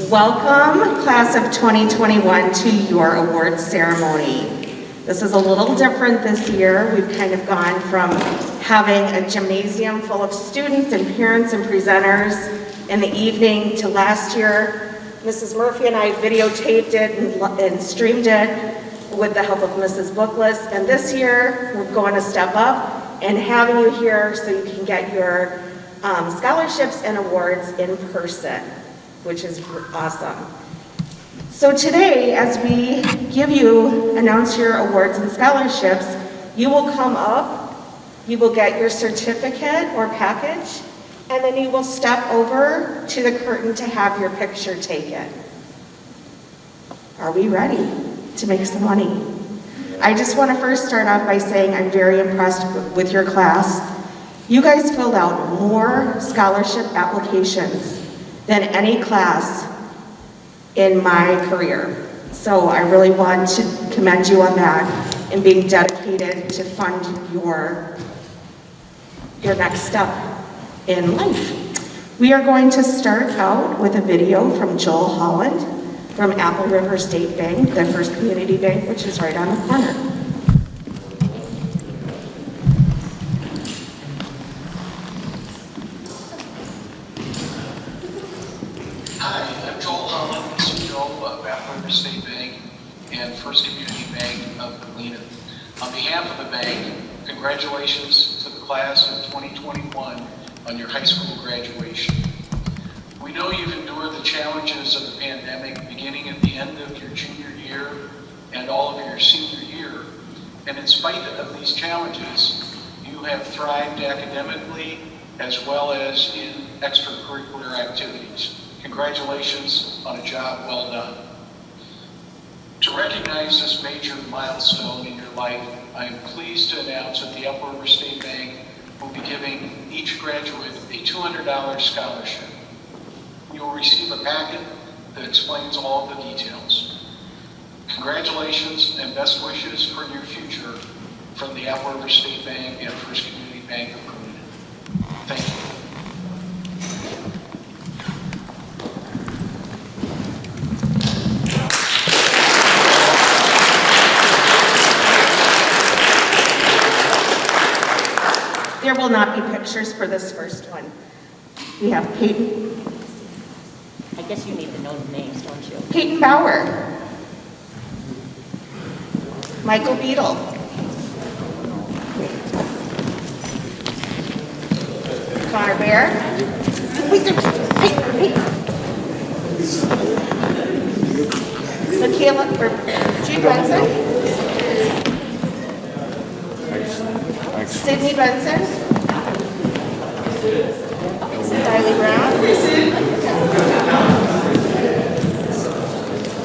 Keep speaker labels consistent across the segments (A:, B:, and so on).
A: Welcome, class of 2021, to your awards ceremony. This is a little different this year. We've kind of gone from having a gymnasium full of students and parents and presenters in the evening to last year. Mrs. Murphy and I videotaped it and streamed it with the help of Mrs. Bookless. And this year, we're going to step up and having you here so you can get your scholarships and awards in person, which is awesome. So today, as we announce your awards and scholarships, you will come up, you will get your certificate or package, and then you will step over to the curtain to have your picture taken. Are we ready to make some money? I just want to first start off by saying I'm very impressed with your class. You guys filled out more scholarship applications than any class in my career. So I really want to commend you on that and being dedicated to fund your next step in life. We are going to start out with a video from Joel Holland from Apple River State Bank, the First Community Bank, which is right on the corner.
B: Hi, I'm Joel Holland, CEO of Apple River State Bank and First Community Bank of Galena. On behalf of the bank, congratulations to the class of 2021 on your high school graduation. We know you've endured the challenges of the pandemic beginning at the end of your junior year and all of your senior year. And in spite of these challenges, you have thrived academically as well as in extracurricular activities. Congratulations on a job well done. To recognize this major milestone in your life, I am pleased to announce that the Apple River State Bank will be giving each graduate a $200 scholarship. You will receive a packet that explains all of the details. Congratulations and best wishes for your future from the Apple River State Bank and First Community Bank of Galena. Thank you.
A: There will not be pictures for this first one. We have Peyton.
C: I guess you need to know the names, don't you?
A: Peyton Bauer. Michael Beadle. Connor Bear. Jude Benson. Sydney Benson. Riley Brown.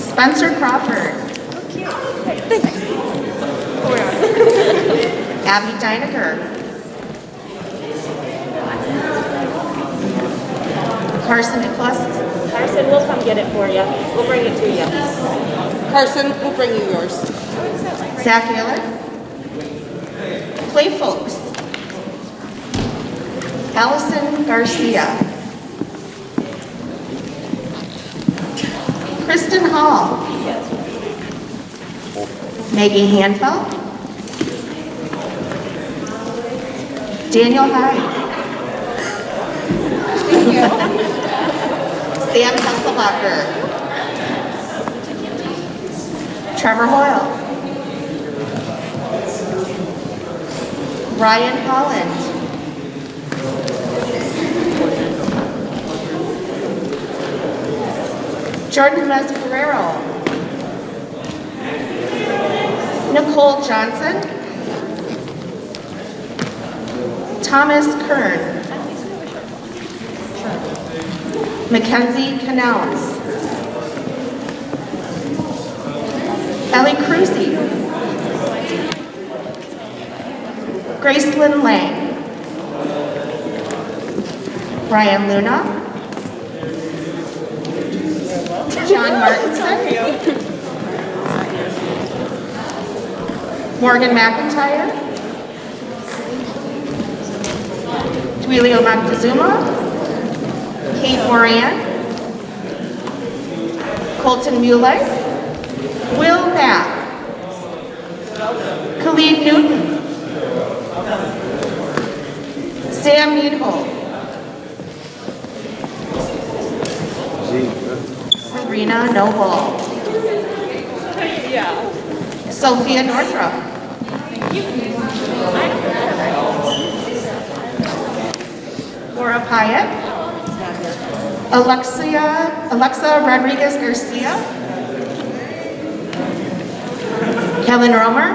A: Spencer Crawford. Abby Deineker. Carson Duplessis.
C: Carson, we'll come get it for you. We'll bring it to you.
D: Carson, we'll bring you yours.
A: Zach Miller. Clay Folks. Allison Garcia. Kristen Hall. Maggie Hanfield. Daniel Hyde. Sam Kesselbacher. Trevor Hoyle. Ryan Holland. Jordan Mescarero. Nicole Johnson. Thomas Kern. Mackenzie Canals. Ellie Cruzy. Gracelyn Lang. Brian Luna. John Martinson. Morgan McIntyre. Duilio Moctezuma. Kate Moran. Colton Muley, Will Mack, Khalid Newton, Sam Needhold, Serena Noble, Sophia Northrup, Laura Pyatt, Alexa Rodriguez Garcia, Kellen Romer,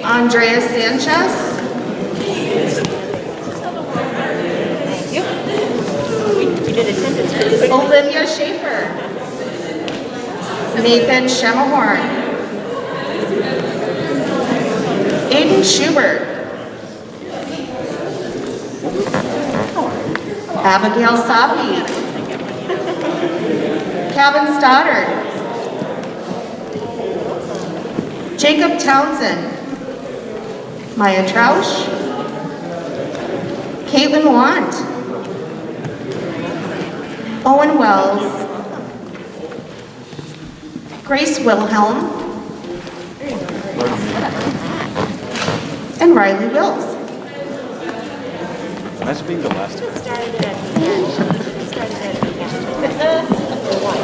A: Andrea Sanchez,
C: We did attendance pretty quick.
A: Olivia Schaefer, Nathan Shemahorn, Aiden Schubert, Abigail Sapi, Kevin Stoddard, Jacob Townsend, Maya Trausch, Caitlin Want, Owen Wells, Grace Wilhelm, and Riley Wills.
E: Nice being the last.
C: Started at the end. Started at the end. For what,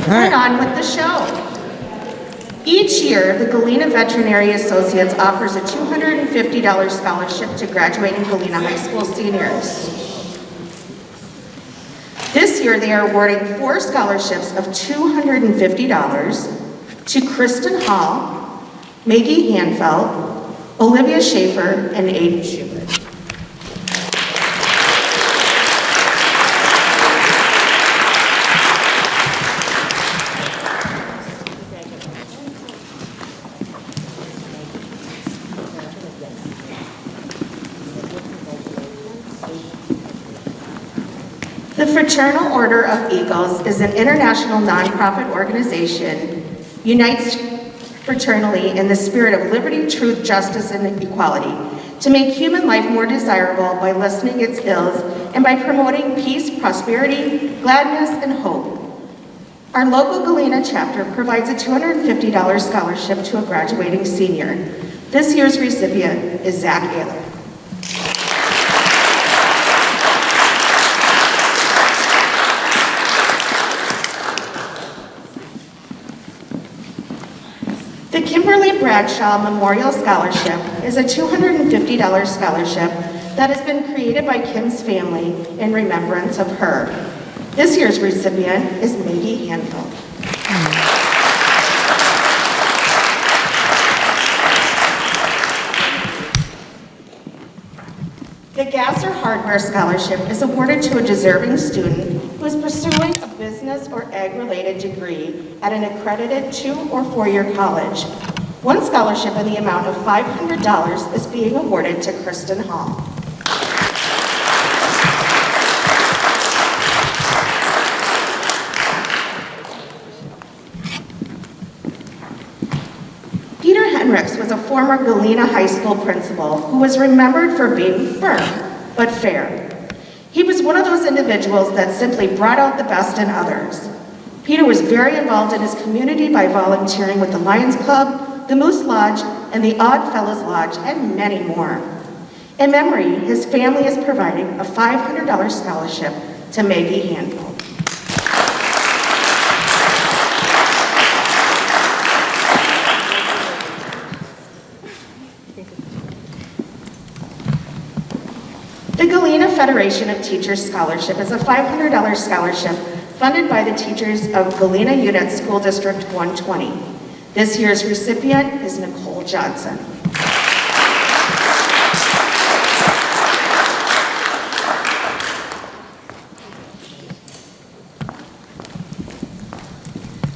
A: Right on with the show. Each year, the Galena Veterinary Associates offers a $250 scholarship to graduating Galena High School seniors. This year, they are awarding 4 scholarships of $250 to Kristen Hall, Maggie Hanfield, Olivia Schaefer, and Aiden Schubert. The Fraternal Order of Eagles is an international nonprofit organization, unites fraternally in the spirit of liberty, truth, justice, and equality, to make human life more desirable by lessening its ills and by promoting peace, prosperity, gladness, and hope. Our local Galena chapter provides a $250 scholarship to a graduating senior. This year's recipient is Zach Ayler. The Kimberly Bradshaw Memorial Scholarship is a $250 scholarship that has been created by Kim's family in remembrance of her. This year's recipient is Maggie Hanfield. The Gasser Hardware Scholarship is awarded to a deserving student who is pursuing a business or ag-related degree at an accredited 2- or 4-year college. One scholarship in the amount of $500 is being awarded to Kristen Hall. Peter Henricks was a former Galena High School principal who was remembered for being firm but fair. He was one of those individuals that simply brought out the best in others. Peter was very involved in his community by volunteering with the Lions Club, the Moose Lodge, and the Odd Fellows Lodge, and many more. In memory, his family is providing a $500 scholarship to Maggie Hanfield. The Galena Federation of Teachers Scholarship is a $500 scholarship funded by the teachers of Galena Unit School District 120. This year's recipient is Nicole Johnson.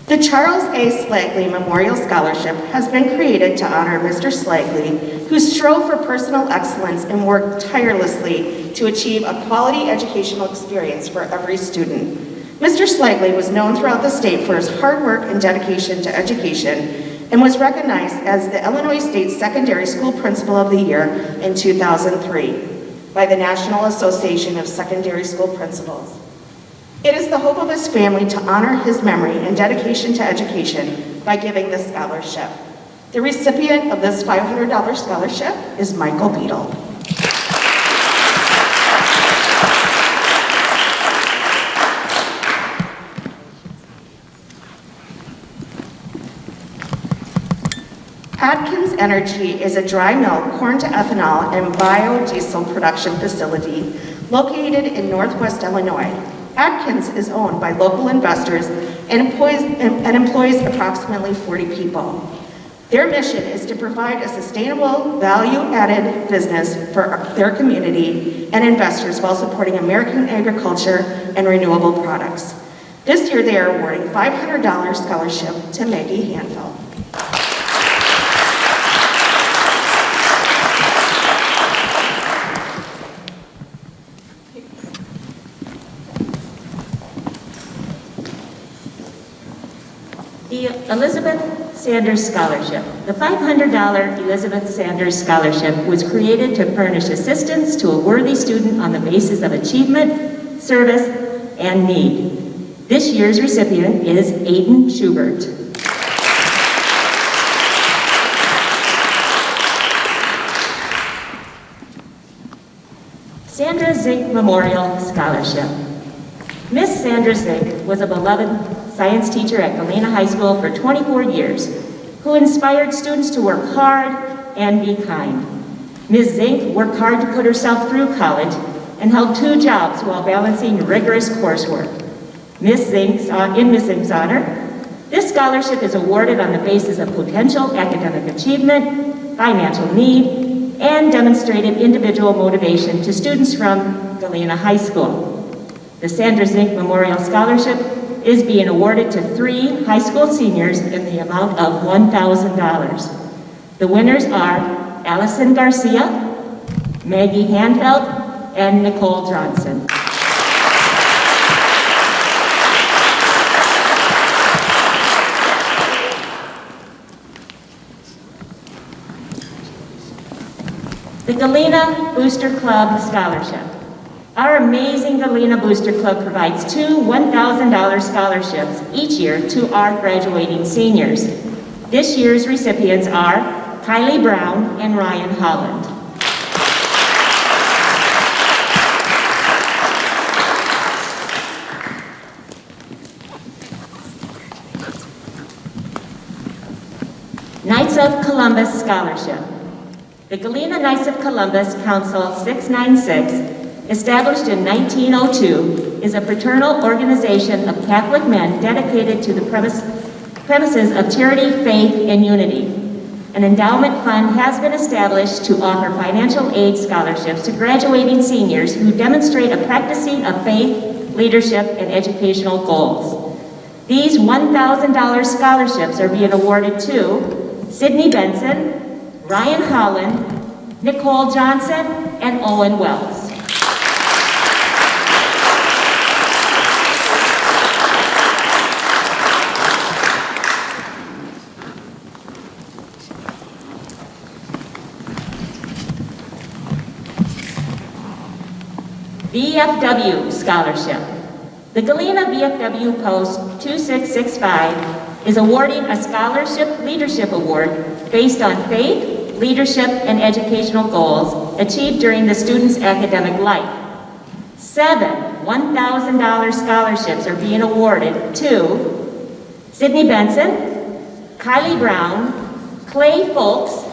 A: The Charles A. Slagley Memorial Scholarship has been created to honor Mr. Slagley, who strove for personal excellence and worked tirelessly to achieve a quality educational experience for every student. Mr. Slagley was known throughout the state for his hard work and dedication to education, and was recognized as the Illinois State Secondary School Principal of the Year in 2003 by the National Association of Secondary School Principals. It is the hope of his family to honor his memory and dedication to education by giving this scholarship. The recipient of this $500 scholarship is Michael Beadle. Adkins Energy is a dry mill, corn to ethanol, and biodiesel production facility located in Northwest Illinois. Adkins is owned by local investors and employs approximately 40 people. Their mission is to provide a sustainable, value-added business for their community and investors while supporting American agriculture and renewable products. This year, they are awarding $500 scholarship to Maggie Hanfield.
E: The Elizabeth Sanders Scholarship. The $500 Elizabeth Sanders Scholarship was created to furnish assistance to a worthy student on the basis of achievement, service, and need. This year's recipient is Aiden Schubert. Sandra Zinc Memorial Scholarship. Miss Sandra Zinc was a beloved science teacher at Galena High School for 24 years, who inspired students to work hard and be kind. Ms. Zinc worked hard to put herself through college and held 2 jobs while balancing rigorous coursework. In Ms. Zinc's honor, this scholarship is awarded on the basis of potential academic achievement, financial need, and demonstrated individual motivation to students from Galena High School. The Sandra Zinc Memorial Scholarship is being awarded to 3 high school seniors in the amount of $1,000. The winners are Allison Garcia, Maggie Hanfield, and Nicole Johnson. The Galena Booster Club Scholarship. Our amazing Galena Booster Club provides 2 $1,000 scholarships each year to our graduating seniors. This year's recipients are Kylie Brown and Ryan Holland. Knights of Columbus Scholarship. The Galena Knights of Columbus Council 696, established in 1902, is a fraternal organization of Catholic men dedicated to the premises of charity, faith, and unity. An endowment fund has been established to offer financial aid scholarships to graduating seniors who demonstrate a practicing of faith, leadership, and educational goals. These $1,000 scholarships are being awarded to Sydney Benson, Ryan Holland, Nicole Johnson, and Owen Wells. VFW Scholarship. The Galena VFW Post 2665 is awarding a Scholarship Leadership Award based on faith, leadership, and educational goals achieved during the student's academic life. 7 $1,000 scholarships are being awarded to Sydney Benson, Kylie Brown, Clay Folks,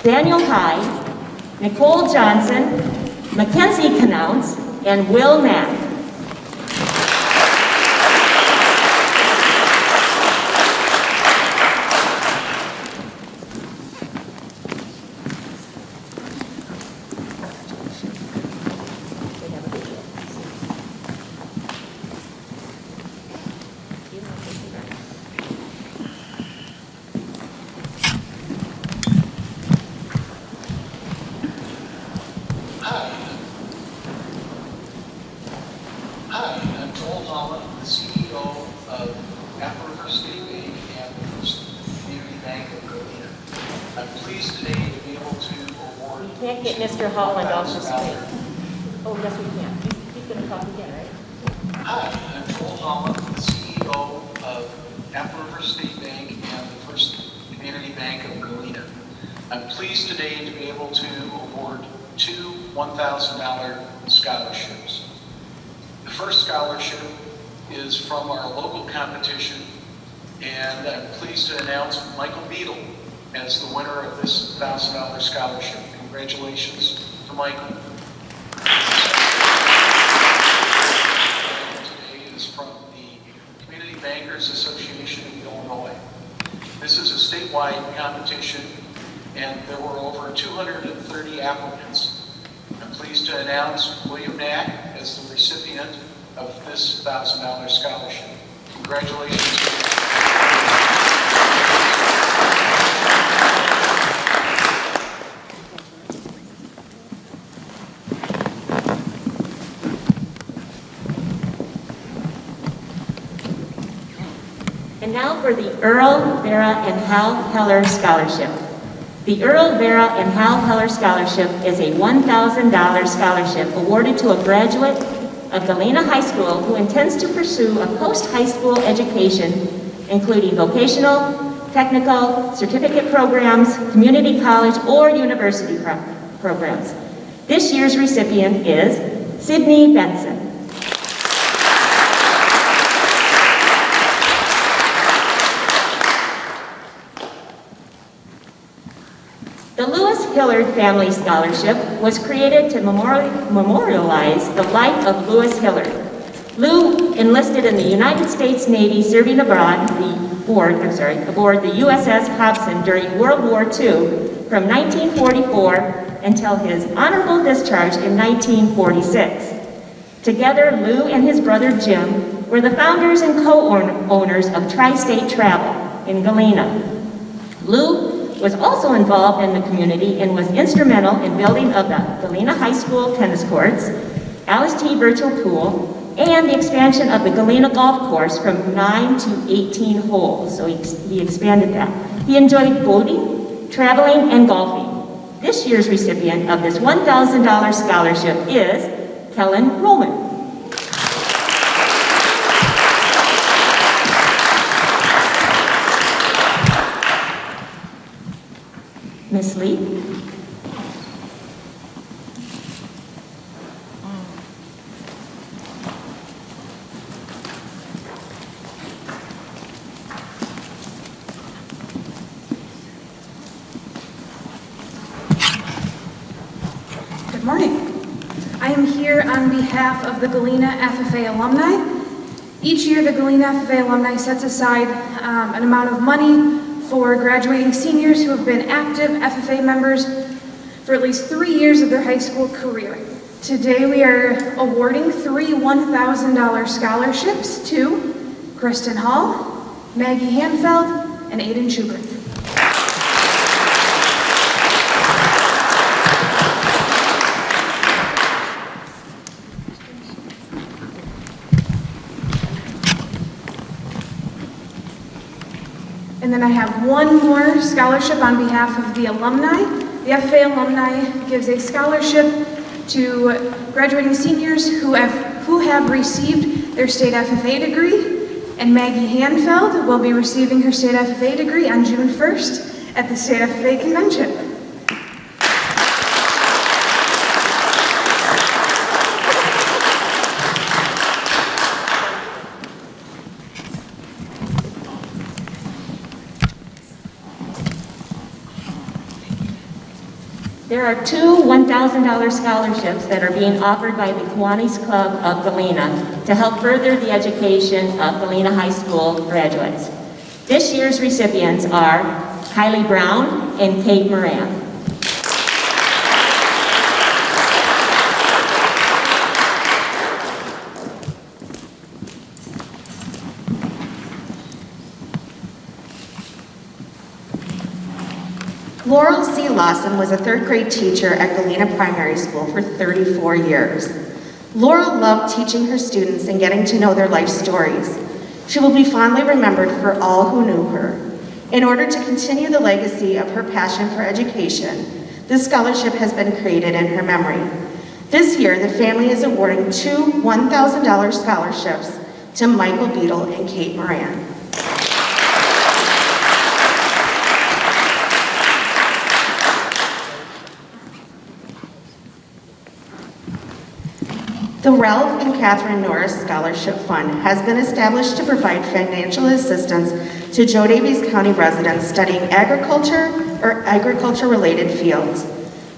E: Daniel Hyde, Nicole Johnson, Mackenzie Knautz, and Will Knapp.
B: I'm pleased today to be able to award.
E: We can't get Mr. Holland off the screen.
B: $1,000.
E: Oh, yes, we can. He's going to talk again, right?
B: Hi, I'm Joel Holland, the CEO of Apple River State Bank and the First Community Bank of Galena. I'm pleased today to be able to award two $1,000 scholarships. The first scholarship is from our local competition, and I'm pleased to announce Michael Beadle as the winner of this $1,000 scholarship. Congratulations to Michael. Today is from the Community Bankers Association of Illinois. This is a statewide competition, and there were over 230 applicants. I'm pleased to announce William Knack as the recipient of this $1,000 scholarship. Congratulations.
E: And now for the Earl, Vera, and Hal Heller Scholarship. The Earl, Vera, and Hal Heller Scholarship is a $1,000 scholarship awarded to a graduate of Galena High School who intends to pursue a post-high school education, including vocational, technical, certificate programs, community college, or university programs. This year's recipient is Sydney Benson. The Lewis Hillard Family Scholarship was created to memorialize the life of Lewis Hillard. Lou enlisted in the United States Navy serving aboard the USS Hobson during World War II from 1944 until his honorable discharge in 1946. Together, Lou and his brother Jim were the founders and co-owners of Tri-State Travel in Galena. Lou was also involved in the community and was instrumental in building of the Galena High School tennis courts, Alice T. Virtual Pool, and the expansion of the Galena Golf Course from 9 to 18 holes, so he expanded that. He enjoyed boating, traveling, and golfing. This year's recipient of this $1,000 scholarship is Kellen Roman. Miss Lee?
F: Good morning. I am here on behalf of the Galena FFA Alumni. Each year, the Galena FFA Alumni sets aside an amount of money for graduating seniors who have been active FFA members for at least 3 years of their high school career. Today we are awarding 3 $1,000 scholarships to Kristen Hall, Maggie Hanfield, and Aiden Schubert. And then I have one more scholarship on behalf of the alumni. The FFA Alumni gives a scholarship to graduating seniors who have received their state FFA degree. And Maggie Hanfield will be receiving her state FFA degree on June 1st at the State FFA Convention.
E: There are 2 $1,000 scholarships that are being offered by the Kiwanis Club of Galena to help further the education of Galena High School graduates. This year's recipients are Kylie Brown and Kate Moran.
A: Laurel C Lawson was a 3rd grade teacher at Galena Primary School for 34 years. Laurel loved teaching her students and getting to know their life stories. She will be fondly remembered for all who knew her. In order to continue the legacy of her passion for education, this scholarship has been created in her memory. This year, the family is awarding 2 $1,000 scholarships to Michael Beadle and Kate Moran. The Ralph and Catherine Norris Scholarship Fund has been established to provide financial assistance to Joe Daviess County residents studying agriculture or agriculture-related fields.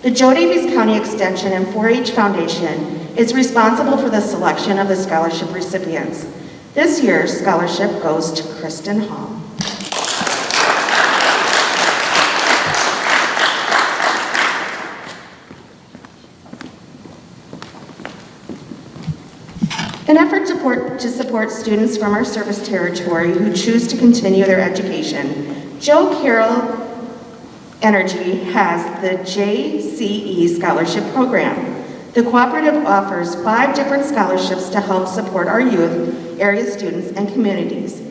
A: The Joe Daviess County Extension and 4-H Foundation is responsible for the selection of the scholarship recipients. This year's scholarship goes to Kristen Hall. An effort to support students from our service territory who choose to continue their education, Joe Carroll Energy has the JCE Scholarship Program. The cooperative offers 5 different scholarships to help support our youth, area students, and communities.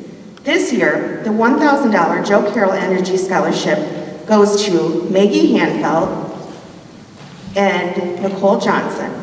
A: This year, the $1,000 Joe Carroll Energy Scholarship goes to Maggie Hanfield and Nicole Johnson.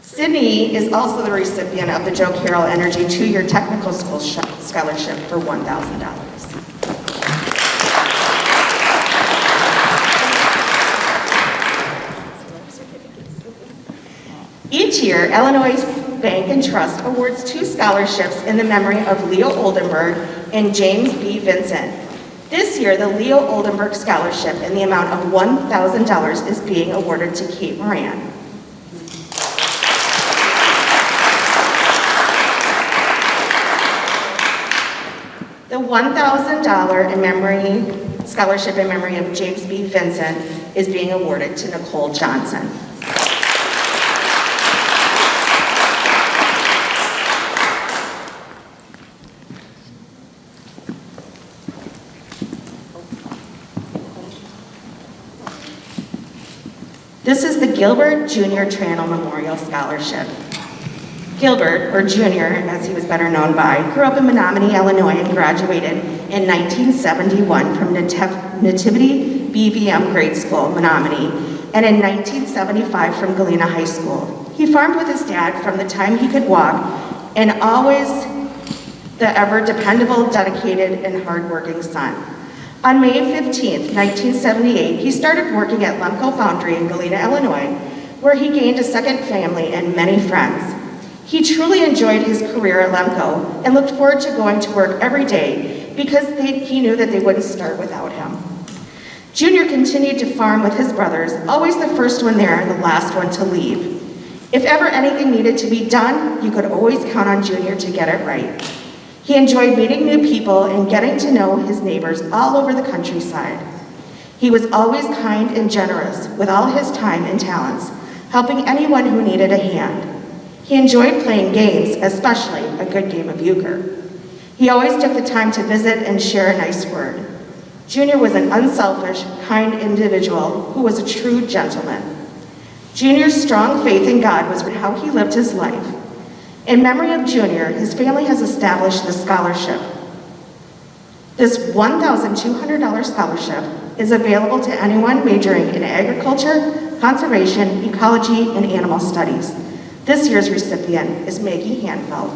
A: Sydney is also the recipient of the Joe Carroll Energy 2-year technical school scholarship for $1,000. Each year, Illinois Bank and Trust awards 2 scholarships in the memory of Leo Oldenburg and James B. Vincent. This year, the Leo Oldenburg Scholarship in the amount of $1,000 is being awarded to Kate Moran. The $1,000 scholarship in memory of James B. Vincent is being awarded to Nicole Johnson. This is the Gilbert Jr. Tranel Memorial Scholarship. Gilbert, or Junior, as he was better known by, grew up in Menominee, Illinois, and graduated in 1971 from Nativity BVM Grade School, Menominee, and in 1975 from Galena High School. He farmed with his dad from the time he could walk, and always the ever dependable, dedicated, and hardworking son. On May 15, 1978, he started working at Lemco Foundry in Galena, Illinois, where he gained a second family and many friends. He truly enjoyed his career at Lemco and looked forward to going to work every day because he knew that they wouldn't start without him. Junior continued to farm with his brothers, always the first one there and the last one to leave. If ever anything needed to be done, you could always count on Junior to get it right. He enjoyed meeting new people and getting to know his neighbors all over the countryside. He was always kind and generous with all his time and talents, helping anyone who needed a hand. He enjoyed playing games, especially a good game of euchre. He always took the time to visit and share a nice word. Junior was an unselfish, kind individual who was a true gentleman. Junior's strong faith in God was how he lived his life. In memory of Junior, his family has established the scholarship. This $1,200 scholarship is available to anyone majoring in agriculture, conservation, ecology, and animal studies. This year's recipient is Maggie Hanfield.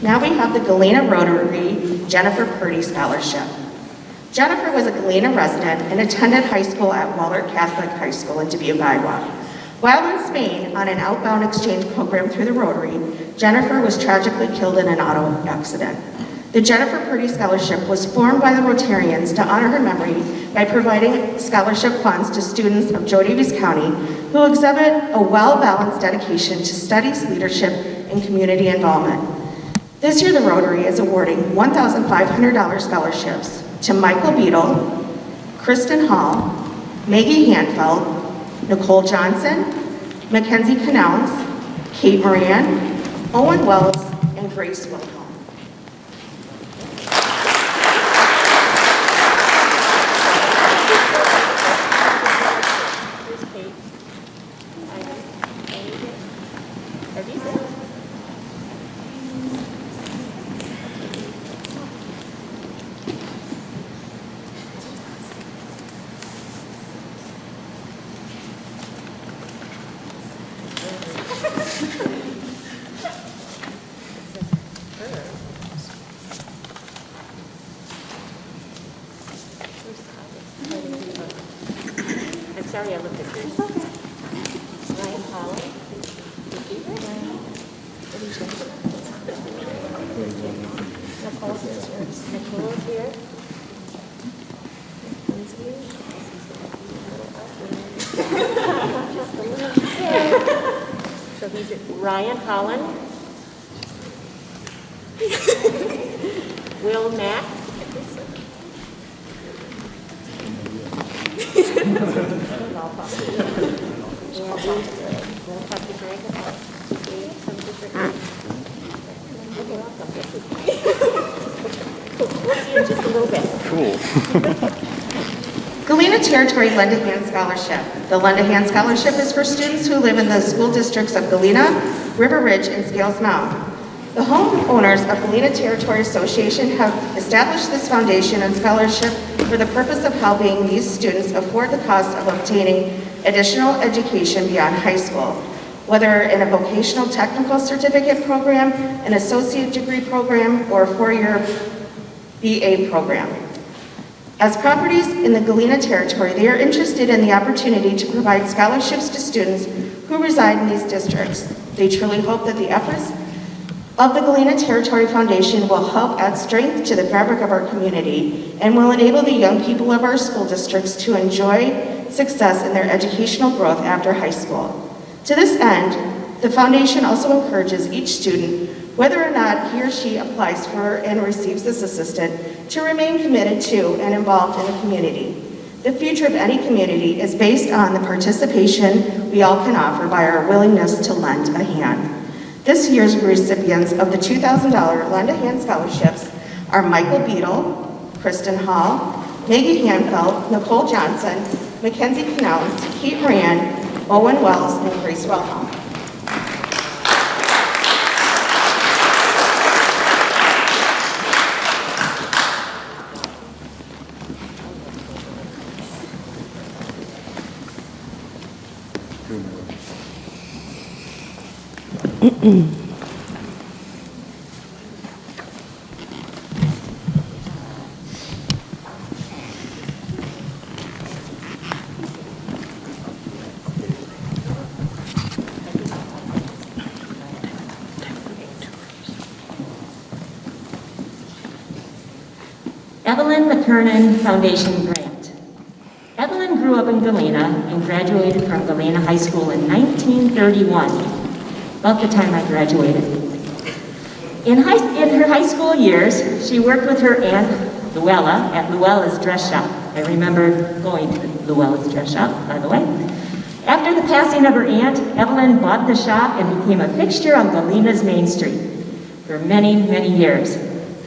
A: Now we have the Galena Rotary Jennifer Purdy Scholarship. Jennifer was a Galena resident and attended high school at Wahlert Catholic High School in Dubuque, Iowa. While in Spain on an outbound exchange program through the Rotary, Jennifer was tragically killed in an auto accident. The Jennifer Purdy Scholarship was formed by the Rotarians to honor her memory by providing scholarship funds to students of Joe Daviess County who exhibit a well-balanced dedication to studies, leadership, and community involvement. This year, the Rotary is awarding $1,500 scholarships to Michael Beadle, Kristen Hall, Maggie Hanfield, Nicole Johnson, Mackenzie Canals, Kate Moran, Owen Wells, and Grace Wilhelm.
E: sorry, I looked at yours. Ryan Holland. Nicole's here. So he's at Ryan Holland. Will Mack. We'll see in just a little bit.
A: Galena Territory Lend a Hand Scholarship. The Lend a Hand Scholarship is for students who live in the school districts of Galena, River Ridge, and Scales Mound. The homeowners of Galena Territory Association have established this foundation and scholarship for the purpose of helping these students afford the cost of obtaining additional education beyond high school, whether in a vocational technical certificate program, an associate degree program, or a four-year BA program. As properties in the Galena Territory, they are interested in the opportunity to provide scholarships to students who reside in these districts. They truly hope that the efforts of the Galena Territory Foundation will help add strength to the fabric of our community and will enable the young people of our school districts to enjoy success in their educational growth after high school. To this end, the foundation also encourages each student, whether or not he or she applies for and receives this assistance, to remain committed to and involved in the community. The future of any community is based on the participation we all can offer by our willingness to lend a hand. This year's recipients of the $2,000 Lend a Hand scholarships are Michael Beadle, Kristen Hall, Maggie Hanfield, Nicole Johnson, Mackenzie Canales, Kate Moran, Owen Wells, and Grace Wilhelm.
E: Evelyn Mckernan Foundation Grant. Evelyn grew up in Galena and graduated from Galena High School in 1931, about the time I graduated. In her high school years, she worked with her aunt Luella at Luella's dress shop. I remember going to Luella's dress shop, by the way. After the passing of her aunt, Evelyn bought the shop and became a fixture on Galena's Main Street for many, many years.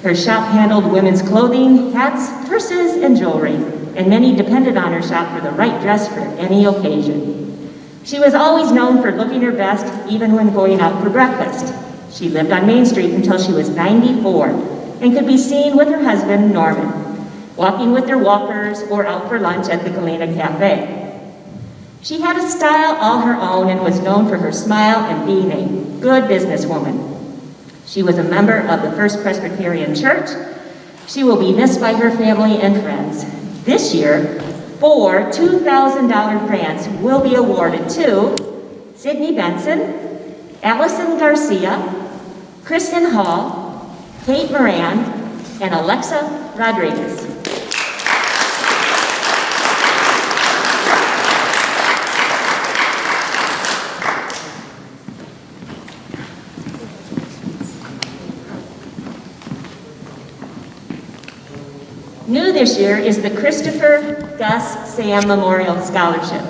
E: Her shop handled women's clothing, hats, purses, and jewelry, and many depended on her shop for the right dress for any occasion. She was always known for looking her best, even when going out for breakfast. She lived on Main Street until she was 94 and could be seen with her husband, Norman, walking with their walkers or out for lunch at the Galena Cafe. She had a style all her own and was known for her smile and being a good businesswoman. She was a member of the First Presbyterian Church. She will be missed by her family and friends. This year, 4 $2,000 grants will be awarded to Sydney Benson, Allison Garcia, Kristen Hall, Kate Moran, and Alexa Rodriguez. New this year is the Christopher Gus Sam Memorial Scholarship.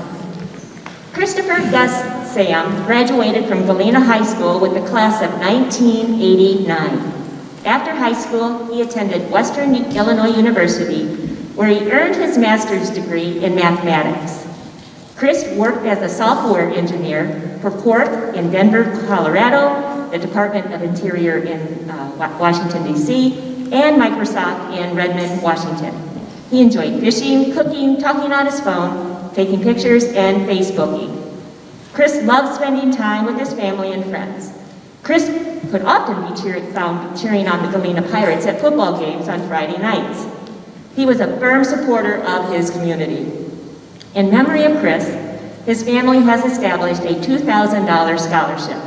E: Christopher Gus Sam graduated from Galena High School with the class of 1989. After high school, he attended Western Illinois University, where he earned his master's degree in mathematics. Chris worked as a software engineer for Corp in Denver, Colorado, the Department of Interior in Washington, D.C., and Microsoft in Redmond, Washington. He enjoyed fishing, cooking, talking on his phone, taking pictures, and Facebooking. Chris loved spending time with his family and friends. Chris could often be found cheering on the Galena Pirates at football games on Friday nights. He was a firm supporter of his community. In memory of Chris, his family has established a $2,000 scholarship.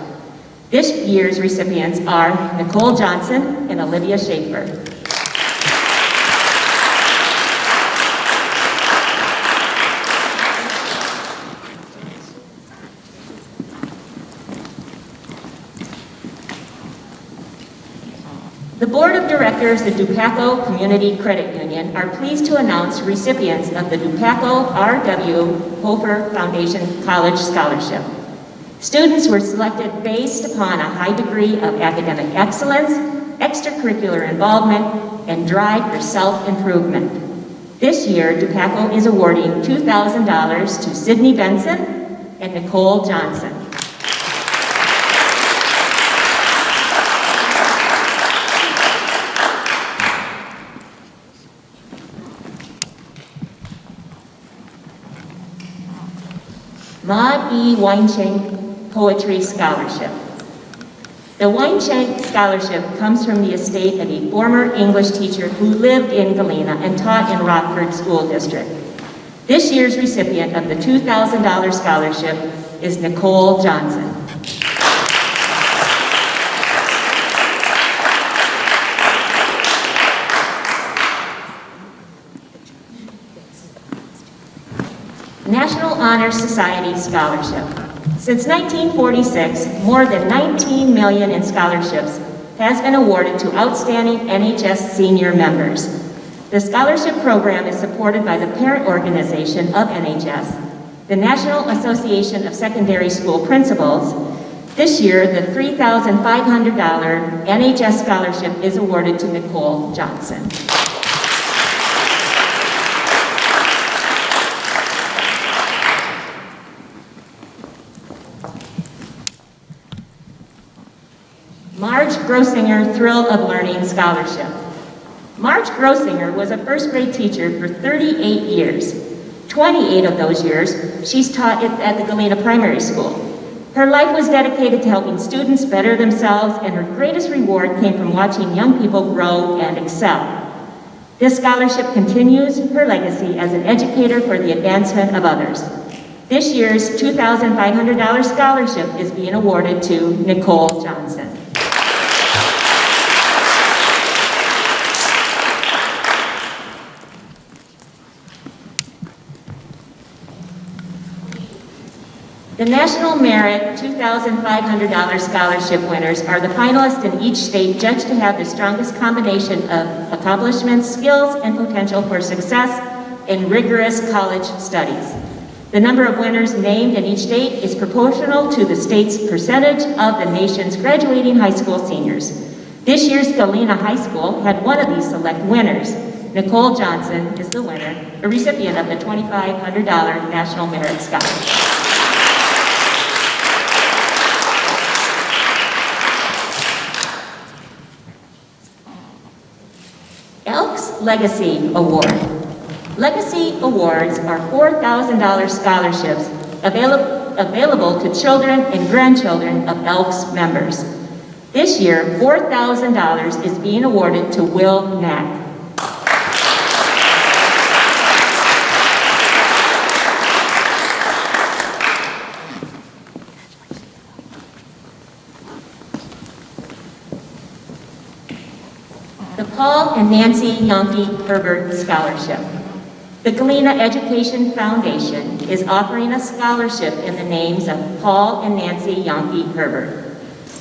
E: This year's recipients are Nicole Johnson and Olivia Schaefer. The Board of Directors of DuPaco Community Credit Union are pleased to announce recipients of the DuPaco R.W. Hofer Foundation College Scholarship. Students were selected based upon a high degree of academic excellence, extracurricular involvement, and drive for self-improvement. This year, DuPaco is awarding $2,000 to Sydney Benson and Nicole Johnson. Maud E. Weinshank Poetry Scholarship. The Weinshank Scholarship comes from the estate of a former English teacher who lived in Galena and taught in Rockford School District. This year's recipient of the $2,000 scholarship is Nicole Johnson. National Honor Society Scholarship. Since 1946, more than $19 million in scholarships has been awarded to outstanding NHS senior members. The scholarship program is supported by the parent organization of NHS, the National Association of Secondary School Principals. This year, the $3,500 NHS scholarship is awarded to Nicole Johnson. Marge Grossinger Thrill of Learning Scholarship. Marge Grossinger was a first grade teacher for 38 years. 28 of those years, she's taught at the Galena Primary School. Her life was dedicated to helping students better themselves, and her greatest reward came from watching young people grow and excel. This scholarship continues her legacy as an educator for the advancement of others. This year's $2,500 scholarship is being awarded to Nicole Johnson. The National Merit $2,500 scholarship winners are the finalists in each state judged to have the strongest combination of accomplishments, skills, and potential for success in rigorous college studies. The number of winners named in each state is proportional to the state's percentage of the nation's graduating high school seniors. This year's Galena High School had one of these select winners. Nicole Johnson is the winner, a recipient of the $2,500 National Merit Scholarship. Elks Legacy Award. Legacy Awards are $4,000 scholarships available to children and grandchildren of Elks members. This year, $4,000 is being awarded to Will Knack. The Paul and Nancy Yankee Herbert Scholarship. The Galena Education Foundation is offering a scholarship in the names of Paul and Nancy Yankee Herbert.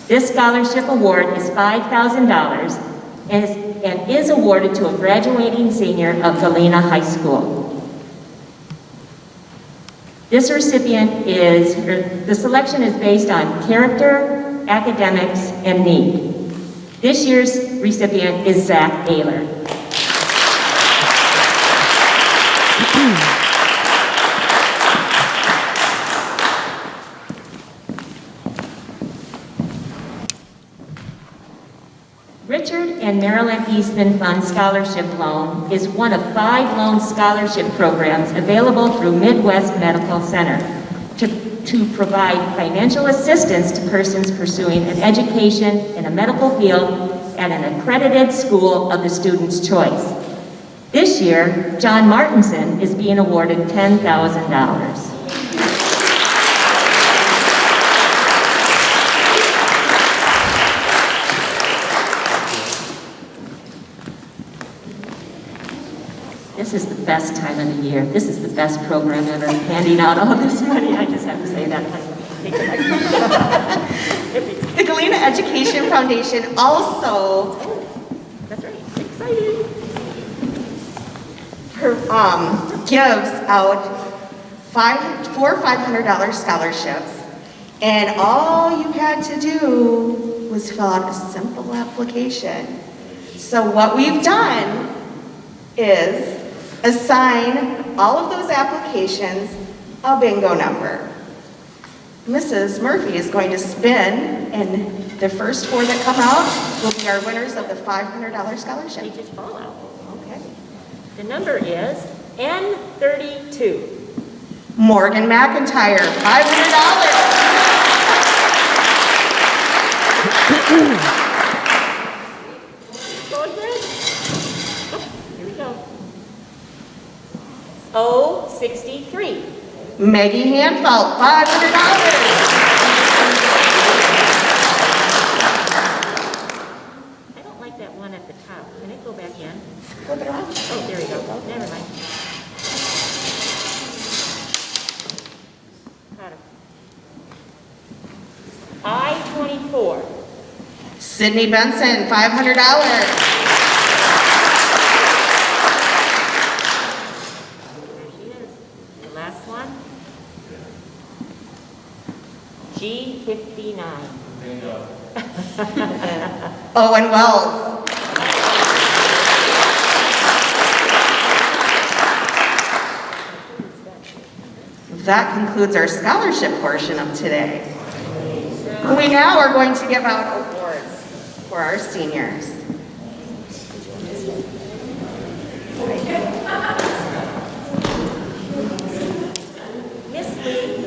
E: This scholarship award is $5,000 and is awarded to a graduating senior of Galena High School. This recipient the selection is based on character, academics, and need. This year's recipient is Zach Ayler. Richard and Marilyn Eastman Fund Scholarship Loan is one of 5 loan scholarship programs available through Midwest Medical Center to provide financial assistance to persons pursuing an education in a medical field at an accredited school of the student's choice. This year, John Martinson is being awarded $10,000. This is the best time of the year. This is the best program ever, handing out all this money. I just have to say that.
A: The Galena Education Foundation also
E: That's right, exciting.
A: gives out four $500 scholarships. And all you had to do was fill out a simple application. So what we've done is assign all of those applications a bingo number. Mrs. Murphy is going to spin, and the first four that come out will be our winners of the $500
E: They
A: scholarship.
E: just fall out.
A: Okay.
E: The number is N32.
A: Morgan McIntyre, $500.
E: Going good? Oh, here we go. O63.
A: Maggie Hanfield, $500.
E: I don't like that one at the top. Can it go back in?
A: Flip it around.
E: Oh, there we go. Never mind. Got it. I-24.
A: Sydney Benson, $500.
E: There she is. The last one. G59.
A: Owen Wells. That concludes our scholarship portion of today. We now are going to give out awards for our seniors.
E: Miss Lee.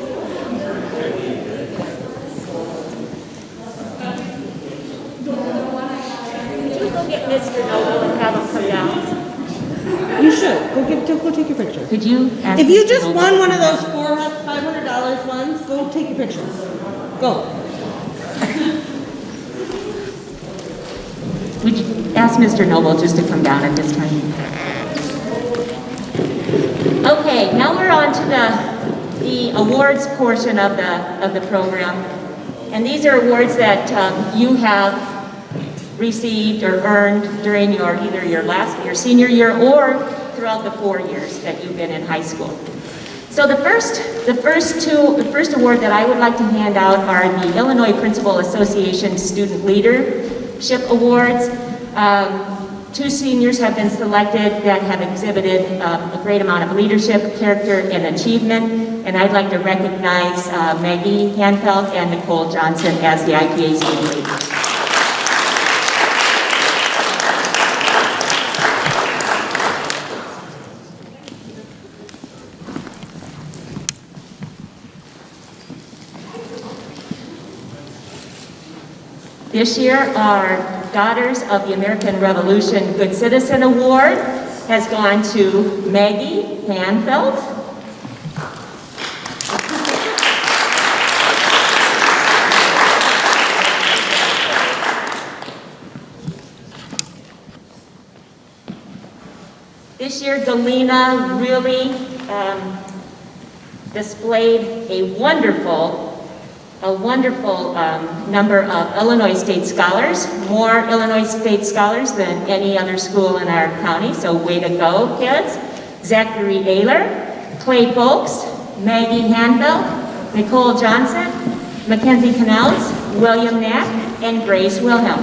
E: Could you go get Mr. Noble and have him come down?
D: You should. Go take your picture.
E: Could you ask
D: If you
E: Mr.
D: just
E: Noble
D: won
E: to
D: one of
E: come
D: those $500 ones, go take your picture. Go.
E: Would you ask Mr. Noble just to come down at this time? Okay, now we're on to the awards portion of the program. And these are awards that you have received or earned during either your senior year or throughout the 4 years that you've been in high school. So the first award that I would like to hand out are the Illinois Principal Association Student Leadership Awards. 2 seniors have been selected that have exhibited a great amount of leadership, character, and achievement. And I'd like to recognize Maggie Hanfield and Nicole Johnson as the IPA student leaders. This year, our Daughters of the American Revolution Good Citizen Award has gone to Maggie Hanfield. This year, Galena really displayed a wonderful number of Illinois State Scholars, more Illinois State Scholars than any other school in our county, so way to go, kids. Zachary Ayler, Clay Folks, Maggie Hanfield, Nicole Johnson, Mackenzie Canals, William Knapp, and Grace Wilhelm.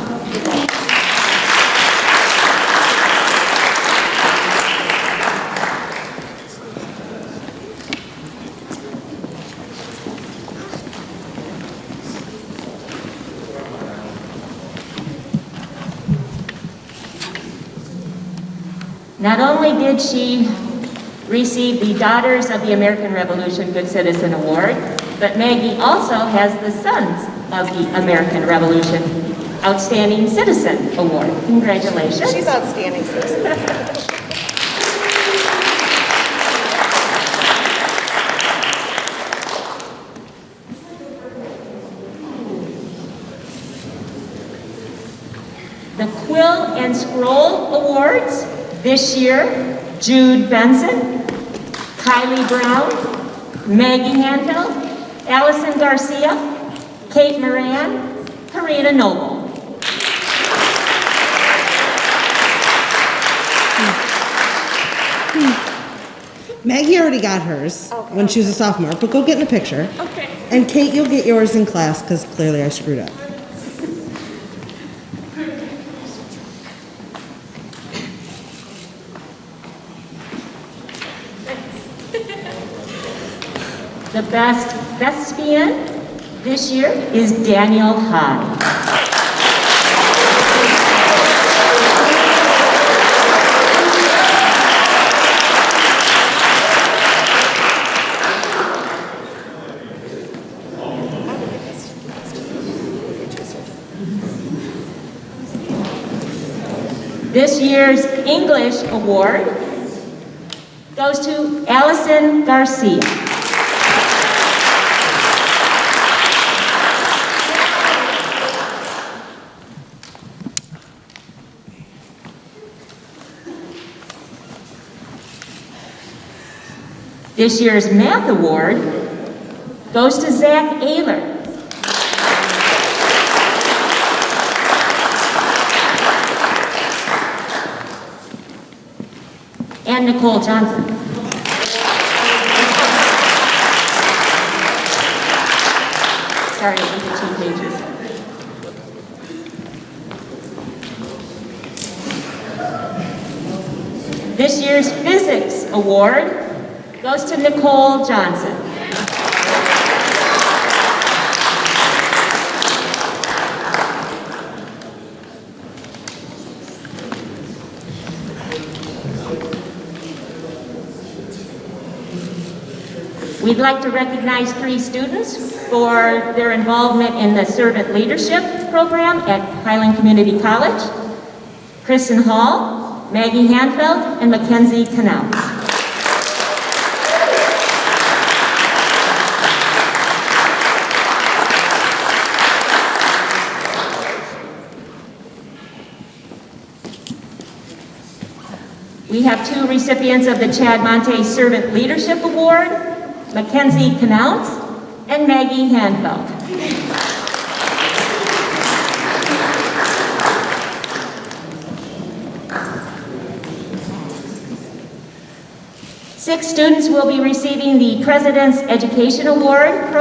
E: Not only did she receive the Daughters of the American Revolution Good Citizen Award, but Maggie also has the Sons of the American Revolution Outstanding Citizen Award. Congratulations.
A: She's outstanding citizen.
E: and Scroll Awards. This year, Jude Benson, Kylie Brown, Maggie Hanfield, Allison Garcia, Kate Moran, Karina Noble.
D: Maggie already got hers when she was a sophomore, but go get in the picture.
C: Okay.
D: And Kate, you'll get yours in class because clearly I screwed up.
E: The best thespian this year is Daniel High. This year's English award goes to Allison Garcia. This year's math award goes to Zach Ayler. And Nicole Johnson. Sorry, I went to 2 pages. This year's physics award goes to Nicole Johnson. We'd like to recognize 3 students for their involvement in the Servant Leadership Program at Highland Community College. Kristen Hall, Maggie Hanfield, and Mackenzie Canals. We have 2 recipients of the Chad Monte Servant Leadership Award, Mackenzie Canals and Maggie Hanfield. Six students will be receiving the President's Education Award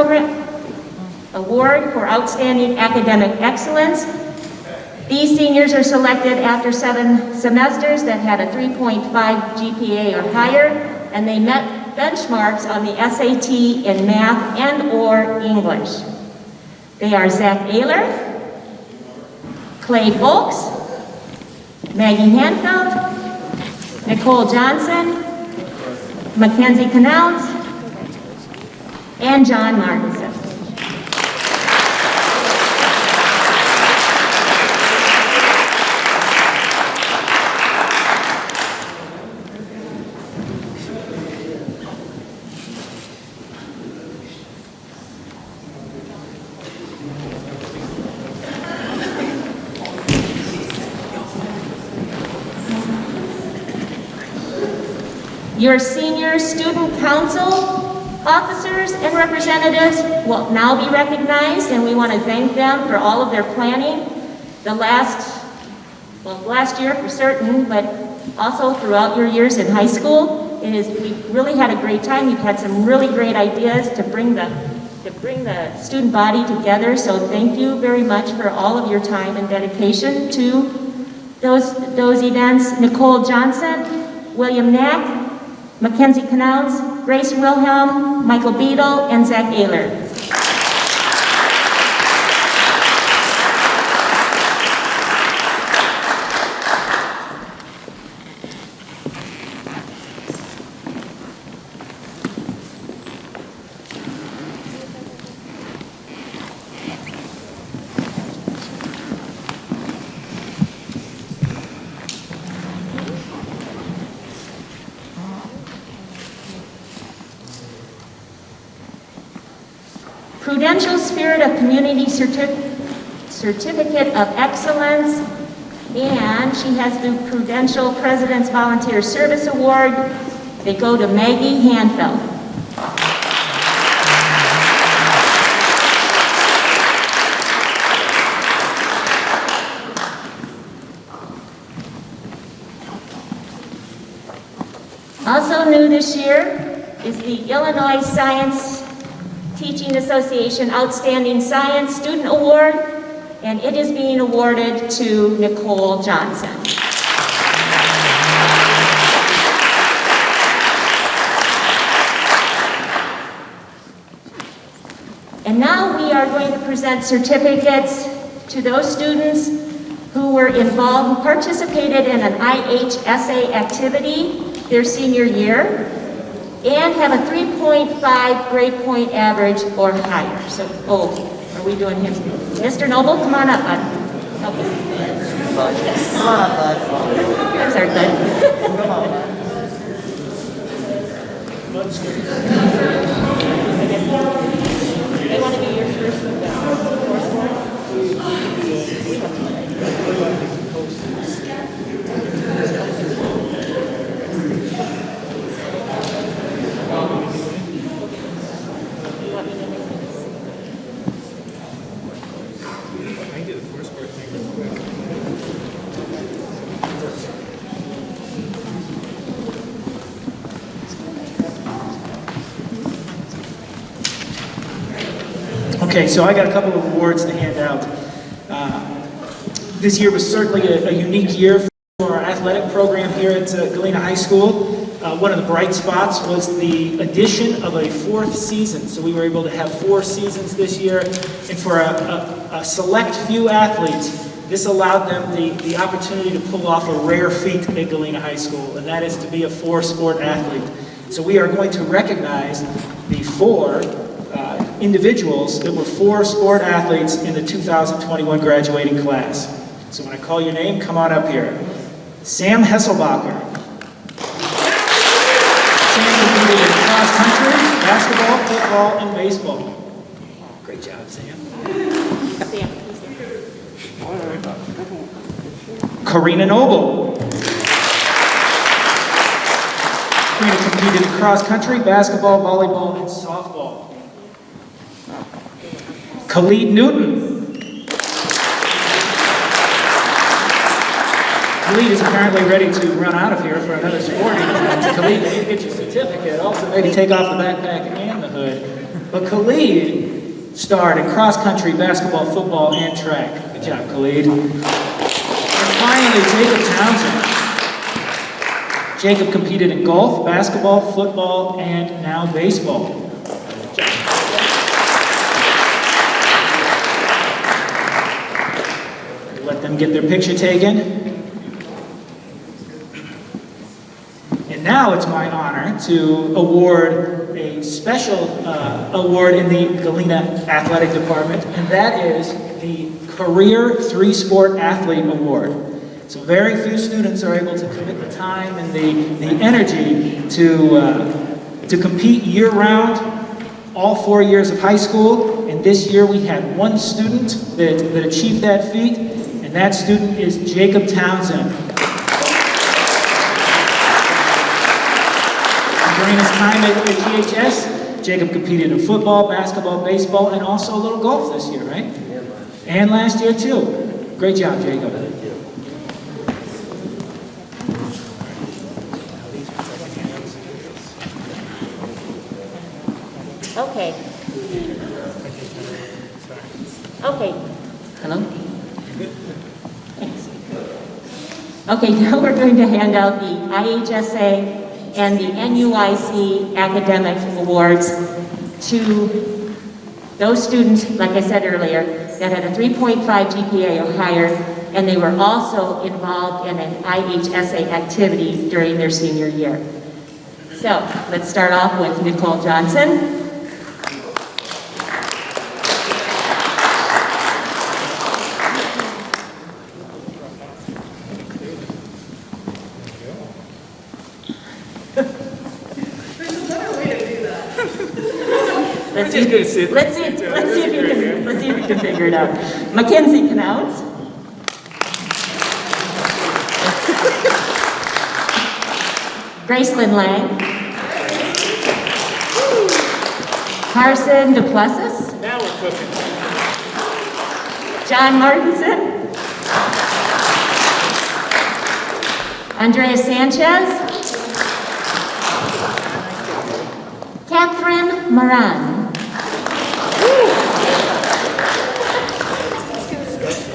E: for Outstanding Academic Excellence. These seniors are selected after 7 semesters that had a 3.5 GPA or higher, and they met benchmarks on the SAT in math and or English. They are Zach Ayler, Clay Volks, Maggie Hanfield, Nicole Johnson, Mackenzie Canals, and John Martinson. Your senior student council officers and representatives will now be recognized, and we want to thank them for all of their planning. Last year for certain, but also throughout your years in high school. We've really had a great time. You've had some really great ideas to bring the student body together. So thank you very much for all of your time and dedication to those events. Nicole Johnson, William Knack, Mackenzie Canals, Grace Wilhelm, Michael Beadle, and Zach Ayler. Prudential Spirit of Community Certificate of Excellence And she has the Prudential President's Volunteer Service Award. They go to Maggie Hanfield. Also new this year is the Illinois Science Teaching Association Outstanding Science Student Award, and it is being awarded to Nicole Johnson. And now we are going to present certificates to those students who were involved, who participated in an IHSA activity their senior year, and have a 3.5 grade point average or higher. So, are we doing him? Mr. Noble, come on up, bud. Okay. Come on up, bud. Yours are good. They want to be your first
G: Okay, so I got a couple of awards to hand out. This year was certainly a unique year for our athletic program here at Galena High School. One of the bright spots was the addition of a fourth season. So we were able to have 4 seasons this year. And for a select few athletes, this allowed them the opportunity to pull off a rare feat at Galena High School, and that is to be a 4-sport athlete. So we are going to recognize the 4 individuals that were 4-sport athletes in the 2021 graduating class. So when I call your name, come on up here. Sam Hesselbacher. Sam competed in cross country, basketball, football, and baseball. Great job, Sam. Karina Noble. Karina competed in cross country, basketball, volleyball, and softball. Khalid Newton. Khalid is apparently ready to run out of here for another sporting event. Khalid, you need to get your certificate. Also, maybe take off the backpack and the hood. But Khalid starred in cross country, basketball, football, and track. Good job, Khalid. And finally, Jacob Townsend. Jacob competed in golf, basketball, football, and now baseball. Let them get their picture taken. And now it's my honor to award a special award in the Galena Athletic Department, and that is the Career 3-Sport Athlete Award. So very few students are able to commit the time and the energy to compete year-round, all 4 years of high school. And this year we had 1 student that achieved that feat, and that student is Jacob Townsend. During his time at GHS, Jacob competed in football, basketball, baseball, and also a little golf this year, right? And last year too. Great job, Jacob.
E: Okay. Okay. Hello? Thanks. Okay, now we're going to hand out the IHSA and the NUIC academic awards to those students, like I said earlier, that had a 3.5 GPA or higher, and they were also involved in an IHSA activity during their senior year. So, let's start off with Nicole Johnson. Let's see if you can figure it out. Mackenzie Knauts. Gracelyn Lang. Carson Duplessis.
G: Now we're cooking.
E: John Martinson. Andrea Sanchez. Catherine Moran.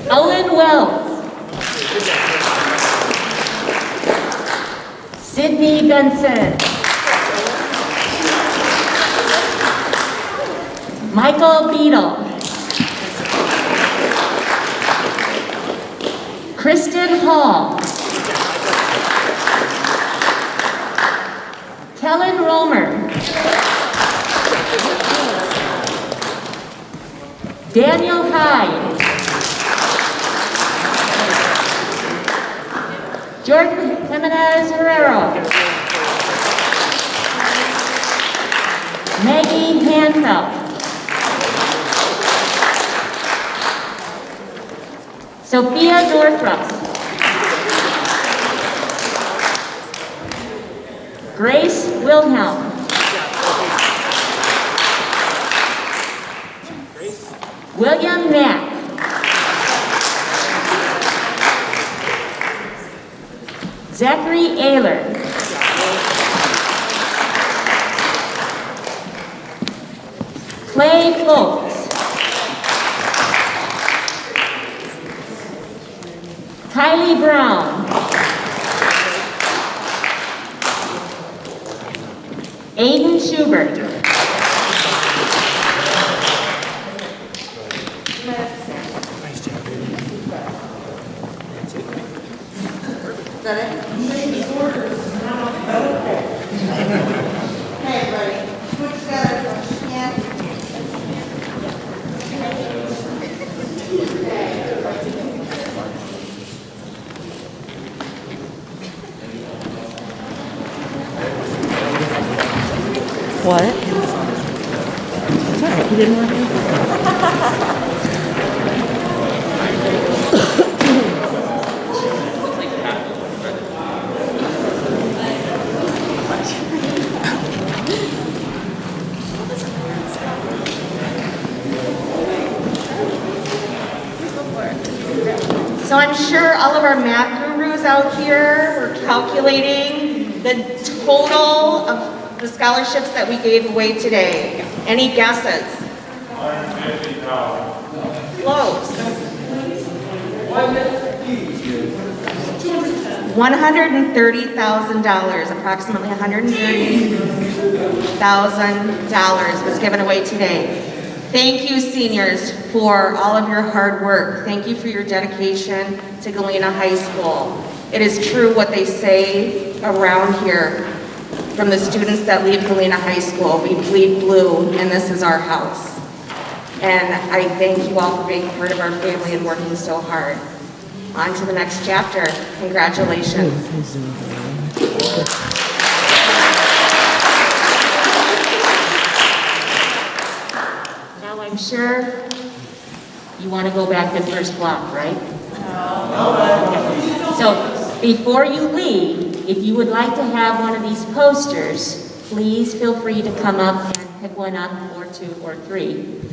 E: Owen Wells. Sydney Benson. Michael Beadle. Kristen Hall. Kellen Romer. Daniel Hyde. Jordan Jimenez Herrero. Maggie Hanfield. Sophia Northrup. Grace Wilhelm. William Mack. Zachary Ayler. Clay Folks. Kylie Brown. Aiden Schubert.
D: What? Sorry, he didn't want to.
A: So I'm sure all of our math gurus out here were calculating the total of the scholarships that we gave away today. Any guesses? Close. $130,000, approximately $130,000 was given away today. Thank you, seniors, for all of your hard work. Thank you for your dedication to Galena High School. It is true what they say around here from the students that leave Galena High School. We bleed blue, and this is our house. And I thank you all for being part of our family and working so hard. On to the next chapter. Congratulations.
E: Now I'm sure you want to go back to first block, right? No. So before you leave, if you would like to have one of these posters, please feel free to come up and pick one up, or two, or three.